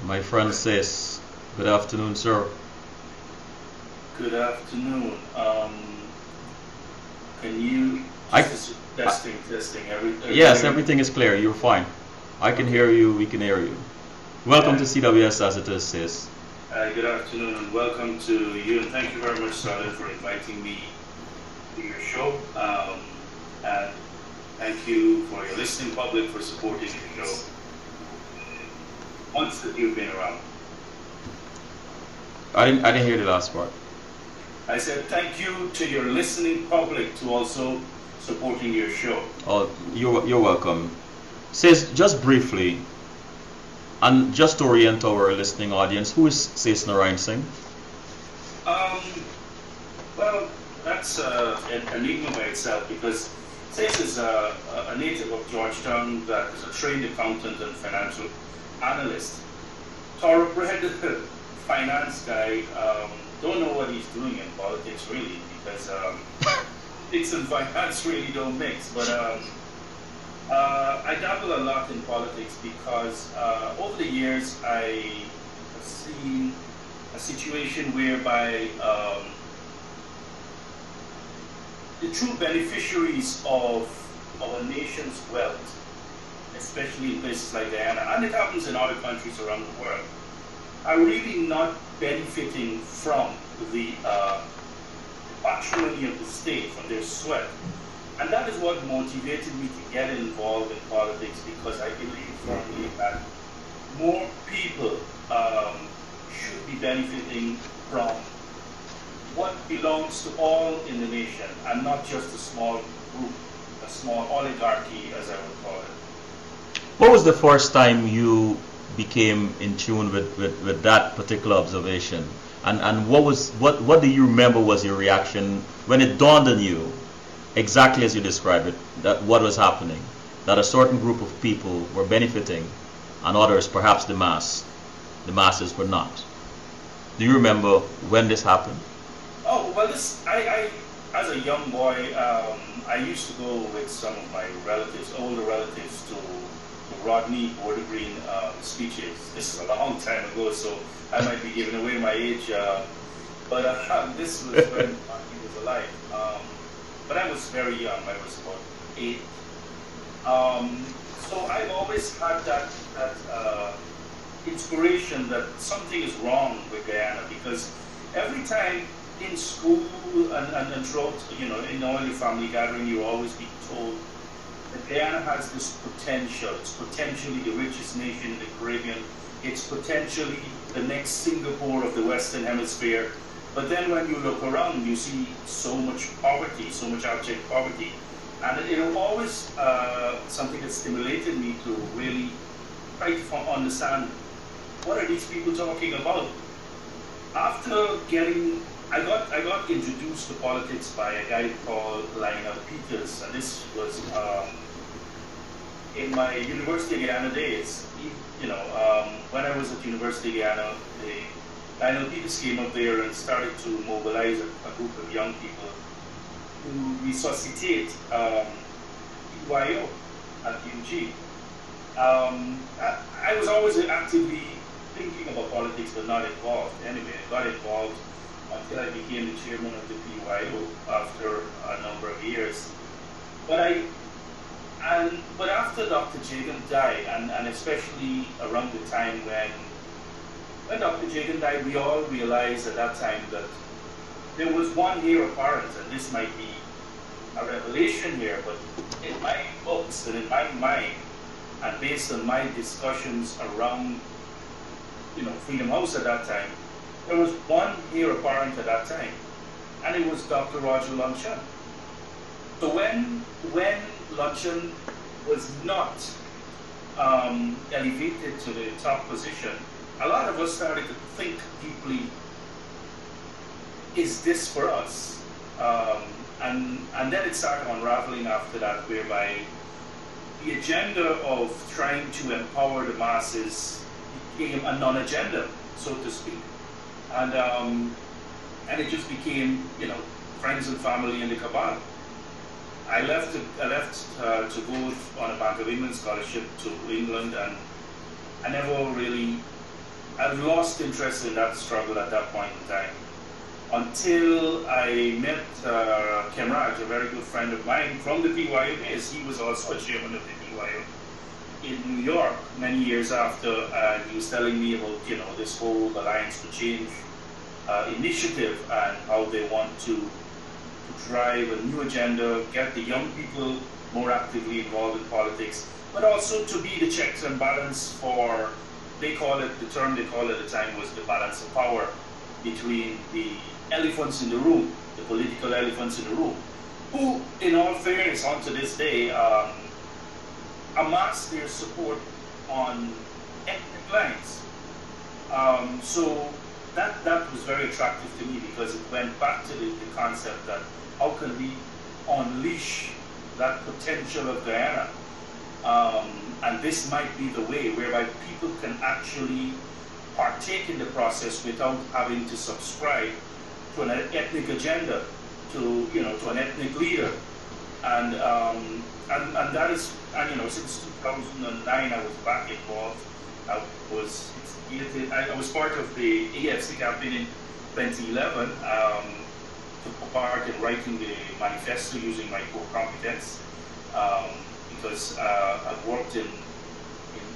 My friend says, good afternoon, sir. Good afternoon. Can you testing? Yes, everything is clear. You're fine. I can hear you. We can hear you. Welcome to CWS as it is, sis. Good afternoon and welcome to you, and thank you very much, Salin, for inviting me to your show. And thank you for your listening public for supporting the show once that you've been around. I didn't hear the last part. I said thank you to your listening public to also supporting your show. Oh, you're welcome. Sis, just briefly, and just to orient our listening audience, who is Sasenarine Singh? Well, that's an enigma by itself, because Sase is a native of Georgetown that is a trained accountant and financial analyst. Thoroughbred finance guy, don't know what he's doing in politics really, because politics and finance really don't mix. But I dabble a lot in politics because over the years I have seen a situation whereby the true beneficiaries of our nation's wealth, especially in places like Guyana, and it happens in other countries around the world, are really not benefiting from the patrimony of the state, from their sweat. And that is what motivated me to get involved in politics, because I believe firmly that more people should be benefiting from what belongs to all in the nation, and not just a small group, a small oligarchy, as I would call it. What was the first time you became in tune with that particular observation? And what do you remember was your reaction when it dawned on you, exactly as you described it, that what was happening, that a certain group of people were benefiting and others, perhaps the masses were not? Do you remember when this happened? Oh, well, I as a young boy, I used to go with some of my relatives, older relatives, to Rodney Border Green speeches. This is a long time ago, so I might be giving away my age, but this was when he was alive. But I was very young. I was about 8. So I've always had that inspiration that something is wrong with Guyana, because every time in school and throughout, in all your family gathering, you always be told that Guyana has this potential. It's potentially the richest nation in the Caribbean. It's potentially the next Singapore of the Western Hemisphere. But then when you look around, you see so much poverty, so much abject poverty. And it was always something that stimulated me to really try to understand, what are these people talking about? After I got introduced to politics by a guy called Lionel Peters, and this was in my University of Guyana days. When I was at University of Guyana, Lionel Peters came up there and started to mobilize a group of young people to resuscitate EYO at UG. I was always actively thinking about politics, but not involved. Anyway, I got involved until I became the chairman of the PYO after a number of years. But after Dr. Jagan died, and especially around the time when Dr. Jagan died, we all realized at that time that there was one heir apparent, and this might be a revelation here, but in my books and in my mind, and based on my discussions around Freedom House at that time, there was one heir apparent at that time, and it was Dr. Roger Luncheon. So when Luncheon was not elevated to the top position, a lot of us started to think deeply, is this for us? And then it started unraveling after that, whereby the agenda of trying to empower the masses became a non-agenda, so to speak. And it just became, friends and family in the cabal. I left to go on a Bank of England scholarship to England, and I never really I lost interest in that struggle at that point in time until I met Kemraj, a very good friend of mine from the PYO days. He was also a chairman of the PYO in New York many years after, and he was telling me about, you know, this whole Alliance for Change initiative and how they want to drive a new agenda, get the young people more actively involved in politics, but also to be the checks and balance for, they call it, the term they called at the time was the balance of power between the elephants in the room, the political elephants in the room, who, in all fairness, on to this day, amass their support on ethnic lines. So that was very attractive to me because it went back to the concept that how can we unleash that potential of Guyana? And this might be the way whereby people can actually partake in the process without having to subscribe to an ethnic agenda, to, you know, to an ethnic leader. And that is, and you know, since 2009 I was back involved. I was part of the AFC campaign in 2011, took part in writing the manifesto using my core competence, because I've worked in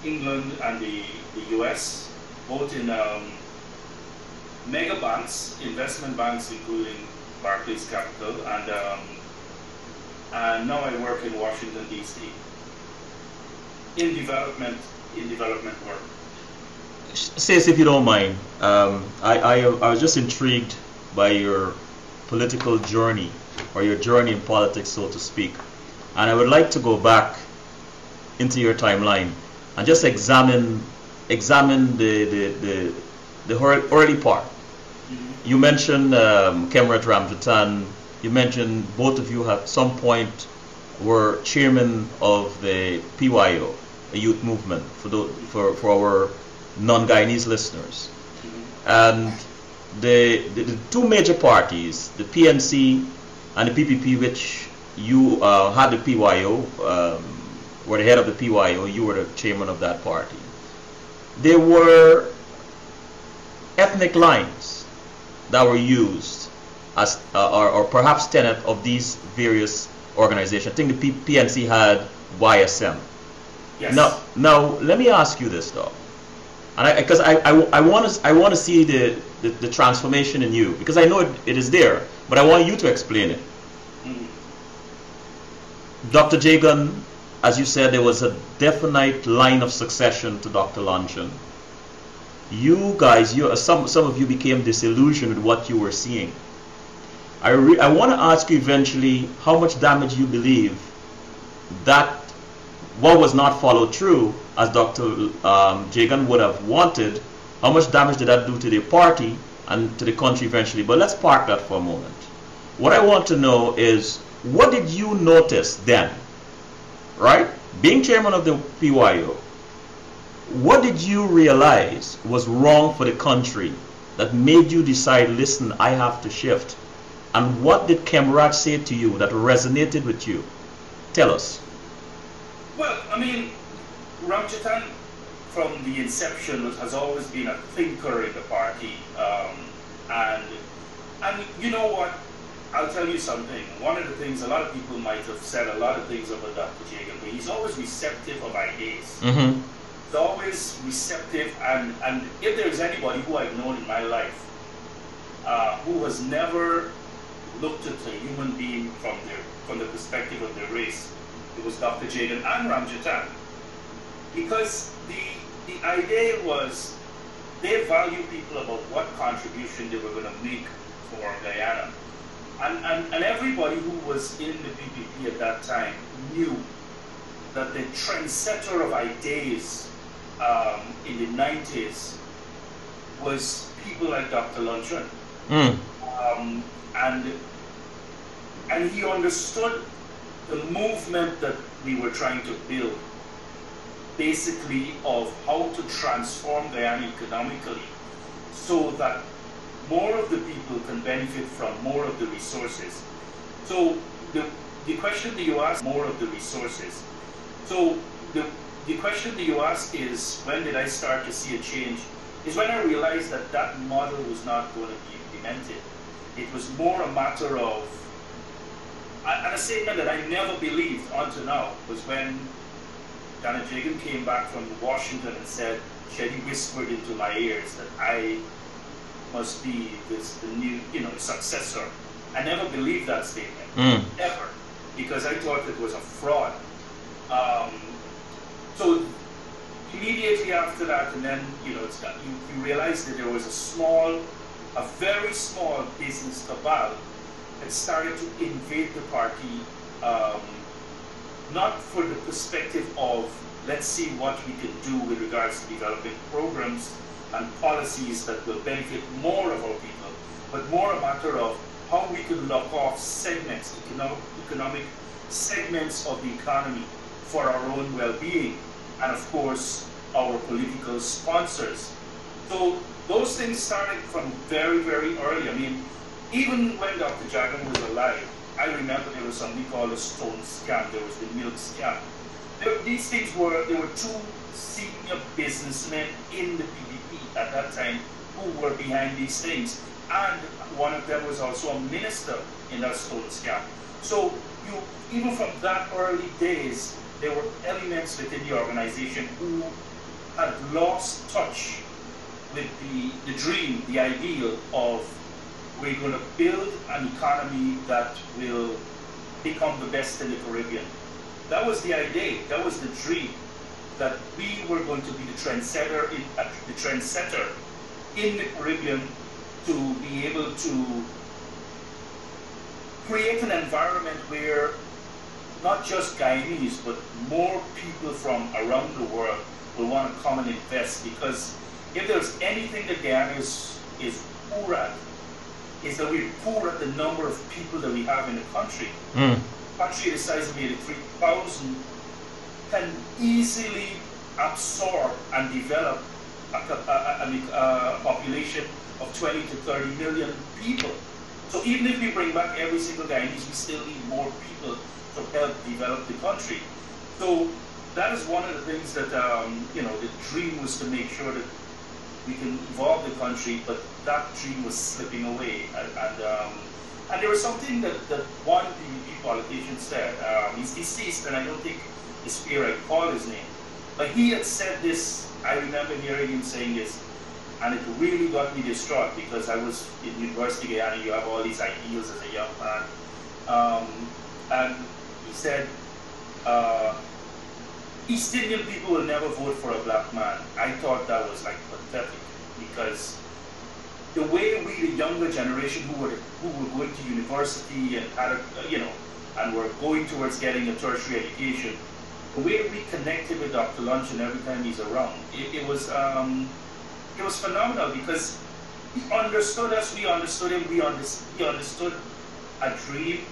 England and the US, both in mega banks, investment banks, including Barclays Capital, and now I work in Washington, D.C. in development work. Says, if you don't mind, I was just intrigued by your political journey, or your journey in politics, so to speak, and I would like to go back into your timeline and just examine the early part. Mm-hmm. You mentioned Kemrat Ramjatan. You mentioned both of you at some point were chairman of the PYO, a youth movement, for our non-Guyanese listeners. Mm-hmm. And the two major parties, the PNC and the PPP, which you had the PYO, were the head of the PYO, you were the chairman of that party. There were ethnic lines that were used as, or perhaps tenet of these various organizations. I think the PNC had YSM. Yes. Now let me ask you this though, and because I want to see the transformation in you, because I know it is there, but I want you to explain it. Mm-hmm. Dr. Jagan, as you said, there was a definite line of succession to Dr. Lanchan. You guys, some of you became disillusioned with what you were seeing. I want to ask you eventually how much damage you believe that what was not followed through, as Dr. Jagan would have wanted, how much damage did that do to the party and to the country eventually? But let's park that for a moment. What I want to know is, what did you notice then, right? Being chairman of the PYO, what did you realize was wrong for the country that made you decide, listen, I have to shift? And what did Kemraj say to you that resonated with you? Tell us. Well, I mean, Ramjatan from the inception has always been a thinker in the party. And you know what? I'll tell you something. One of the things, a lot of people might have said a lot of things about Dr. Jagan, but he's always receptive of ideas. Mm-hmm. He's always receptive, and if there's anybody who I've known in my life who has never looked at a human being from the perspective of their race, it was Dr. Jagan and Ramjatan. Because the idea was they value people about what contribution they were going to make for Guyana. And everybody who was in the PPP at that time knew that the trendsetter of ideas in the 90s was people like Dr. Lanchan. Mm. And he understood the movement that we were trying to build, basically of how to transform Guyana economically so that more of the people can benefit from more of the resources. So the question that you ask, more of the resources. So the question that you ask is, when did I start to see a change is when I realized that that model was not going to be implemented. It was more a matter of, and a statement that I never believed until now was when Janet Jagan came back from Washington and said, Shetty whispered into my ears that I must be the new, successor. I never believed that statement, ever, because I thought it was a fraud. So immediately after that, and then you realize that there was a very small business cabal that started to invade the party, not for the perspective of let's see what we can do with regards to developing programs and policies that will benefit more of our people, but more a matter of how we can lock off segments, economic segments of the economy for our own well-being, and of course our political sponsors. So those things started from very, very early. I mean, even when Dr. Jagan was alive, I remember there was something called a stone scam. There was the milk scam. These things there were two senior businessmen in the PDP at that time who were behind these things. And one of them was also a minister in that stone scam. So even from that early days, there were elements within the organization who had lost touch with the dream, the ideal of we're going to build an economy that will become the best in the Caribbean. That was the idea, that was the dream, that we were going to be the trendsetter in the Caribbean to be able to create an environment where not just Guyanese, but more people from around the world will want to come and invest. Because if there's anything that Guyana is poor at, is that we're poor at the number of people that we have in the country. A country the size of 83,000 can easily absorb and develop a population of 20 to 30 million people. So even if we bring back every single Guyanese, we still need more people to help develop the country. So that is one of the things that, the dream was to make sure that we can evolve the country, but that dream was slipping away. And there was something that one PDP politician said. He's deceased, and I don't think it's fair I call his name. But he had said this, I remember hearing him saying this, and it really got me distraught because I was in University Guyana, you have all these ideals as a young man. And he said, East Indian people will never vote for a black man. I thought that was like pathetic, because the way we, the younger generation who were going to university and had and were going towards getting a tertiary education, the way we connected with Dr. Luncheon every time he's around, it was phenomenal, because he understood us, we understood him, he understood a dream,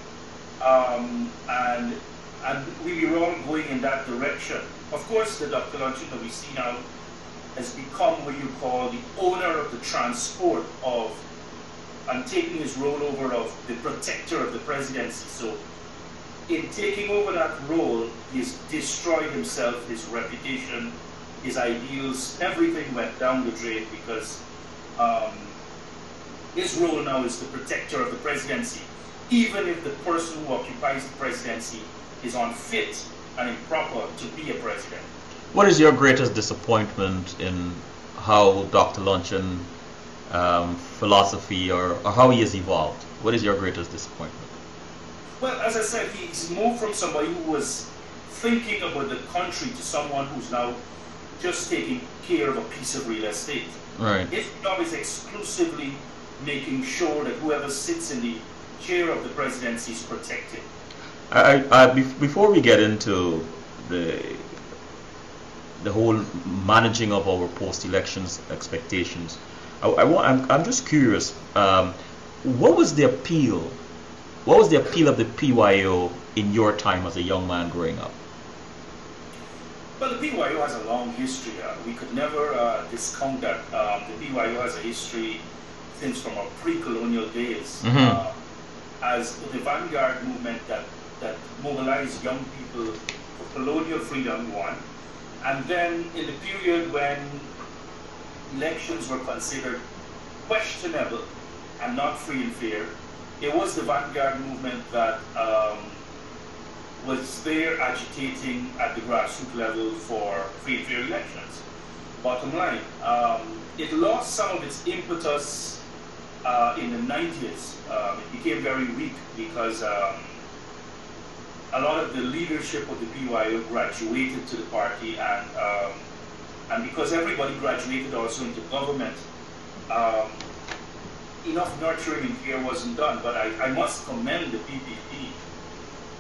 and we were all going in that direction. Of course, the Dr. Luncheon that we see now has become what you call the owner of the transport of, and taking his role over of the protector of the presidency. So in taking over that role, he's destroyed himself, his reputation, his ideals, everything went down the drain, because his role now is the protector of the presidency, even if the person who occupies the presidency is unfit and improper to be a president. What is your greatest disappointment in how Dr. Luncheon philosophy or how he has evolved? What is your greatest disappointment? Well, as I said, he's moved from somebody who was thinking about the country to someone who's now just taking care of a piece of real estate. Right. His job is exclusively making sure that whoever sits in the chair of the presidency is protected. Before we get into the whole managing of our post-elections expectations, I'm just curious. What was the appeal? What was the appeal of the PYO in your time as a young man growing up? Well, the PYO has a long history. We could never discount that. The PYO has a history since from our pre-colonial days, as the vanguard movement that mobilized young people for colonial freedom, one. And then in the period when elections were considered questionable and not free and fair, it was the vanguard movement that was there agitating at the grassroots level for free and fair elections. Bottom line, it lost some of its impetus in the 90s. It became very weak because a lot of the leadership of the PYO graduated to the party, and because everybody graduated also into government, enough nurturing and care wasn't done. But I must commend the PPP.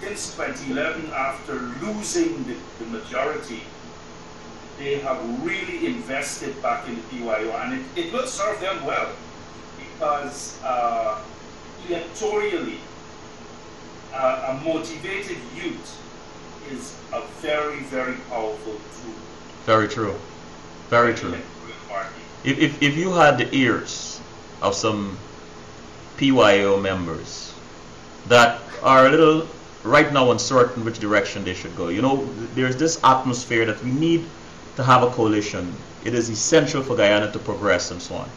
Since 2011, after losing the majority, they have really invested back in the PYO, and it will serve them well, because electorally, a motivated youth is a very, very powerful tool. Very true. Very true. If you had the ears of some PYO members that are a little right now uncertain which direction they should go, you know, there's this atmosphere that we need to have a coalition. It is essential for Guyana to progress and so on.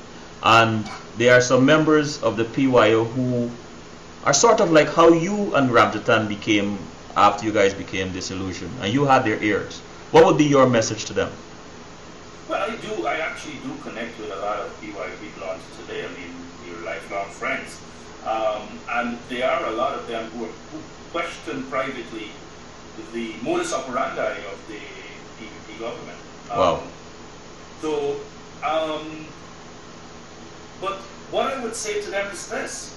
And there are some members of the PYO who are sort of like how you and Ramjatan became after you guys became disillusioned, and you had their ears. What would be your message to them? Well, I actually do connect with a lot of PYO people on today. I mean, we're lifelong friends. And there are a lot of them who question privately the modus operandi of the PPP government. Wow. But what I would say to them is this.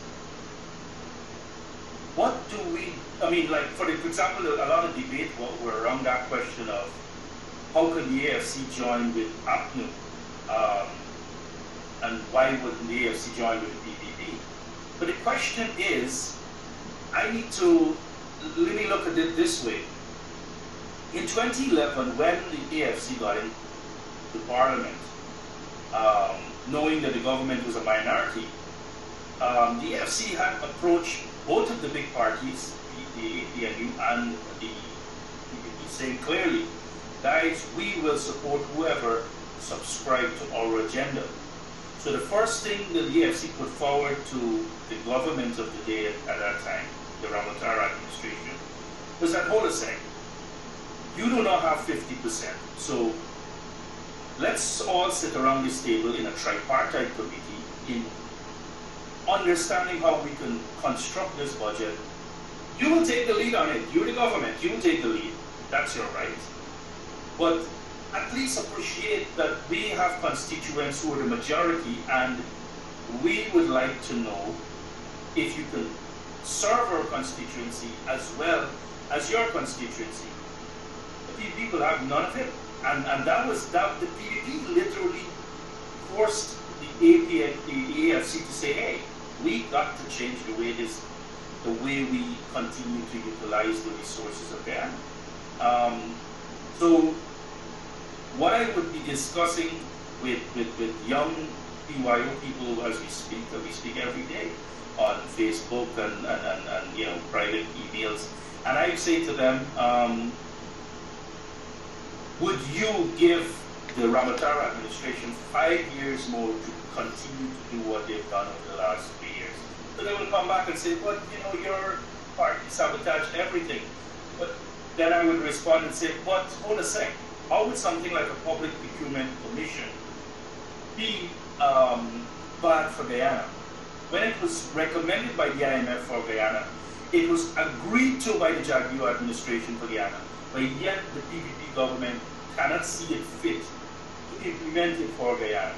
What do we, I mean, like, for example, a lot of debate were around that question of how can the AFC join with APNU, and why wouldn't the AFC join with the PPP? But the question is, let me look at it this way. In 2011, when the AFC got into Parliament, knowing that the government was a minority, the AFC had approached both of the big parties, the APNU and the PPP, saying clearly, guys, we will support whoever subscribe to our agenda. So the first thing that the AFC put forward to the government of the day at that time, the Ramatara administration, was that, hold a second, you do not have 50%. So let's all sit around this table in a tripartite committee in understanding how we can construct this budget. You will take the lead on it. You're the government. You will take the lead. That's your right. But at least appreciate that we have constituents who are the majority, and we would like to know if you can serve our constituency as well as your constituency. The PPP will have none of it. And that the PPP literally forced the AFC to say, hey, we got to change the way we continue to utilize the resources of Guyana. So what I would be discussing with young PYO people as we speak every day on Facebook and you know, private emails, and I say to them, would you give the Ramatara administration 5 years more to continue to do what they've done over the last 3 years? So they will come back and say, well, you know, your party sabotaged everything. But then I would respond and say, but hold a sec, how would something like a public procurement commission be bad for Guyana? When it was recommended by the IMF for Guyana, it was agreed to by the Jaguar administration for Guyana, but yet the PPP government cannot see it fit to implement it for Guyana.